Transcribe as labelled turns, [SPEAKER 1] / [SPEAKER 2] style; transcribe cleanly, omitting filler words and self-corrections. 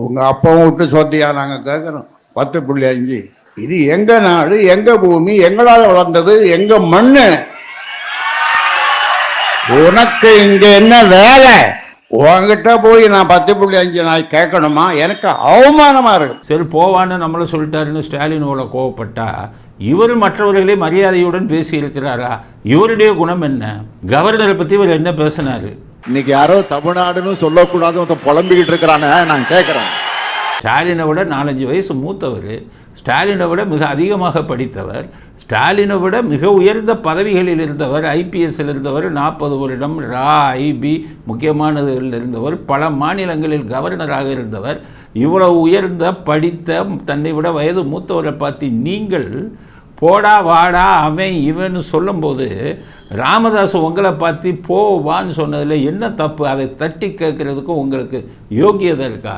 [SPEAKER 1] உங்கள் அப்பாவும் விட்டு சொத்தியா நாங்கள் கேட்குறோம் 10.5. இது எங்கள் நாடு, எங்கள் பூமி, எங்களால் வளர்ந்தது, எங்கள் மண்ணு. உனக்கு இங்கே என்ன வேலை? உங்ககிட்ட போய் நான் 10.5 நான் கேட்கணுமா? எனக்கு அவமானமாக இருக்கு.
[SPEAKER 2] சரி போவான்னு நம்மளும் சொல்லிட்டாருன்னு ஸ்டாலினோட கோவப்பட்டா இவர் மற்றவர்களே மரியாதையுடன் பேசியிருக்கிறாரா? இவருடைய குணம் என்ன? கவர்னரை பற்றி இவர் என்ன பேசினாரு?
[SPEAKER 3] இன்னைக்கு யாரோ தமிழ்நாடுன்னு சொல்லக்கூடாது புலம்பிக்கிட்டு இருக்கிறானே, நான் கேட்குறேன்.
[SPEAKER 2] ஸ்டாலினை விட 4-5 வயசு மூத்தவர், ஸ்டாலினை விட மிக அதிகமாக படித்தவர், ஸ்டாலினை விட மிக உயர்ந்த பதவிகளில் இருந்தவர், ஐபிஎஸ்ஸில் இருந்தவர், 40 வருடம் ஐபி முக்கியமானதுகளில் இருந்தவர், பல மாநிலங்களில் கவர்னராக இருந்தவர். இவ்வளவு உயர்ந்த படித்த தன்னை விட வயது மூத்தவரை பார்த்து நீங்கள் போடா வாடா அவன் இவன் சொல்லும்போது ராமதாஸ் உங்களை பார்த்து போ வான்னு சொன்னதில் என்ன தப்பு? அதை தட்டி கேட்குறதுக்கும் உங்களுக்கு யோகியதை இருக்கா?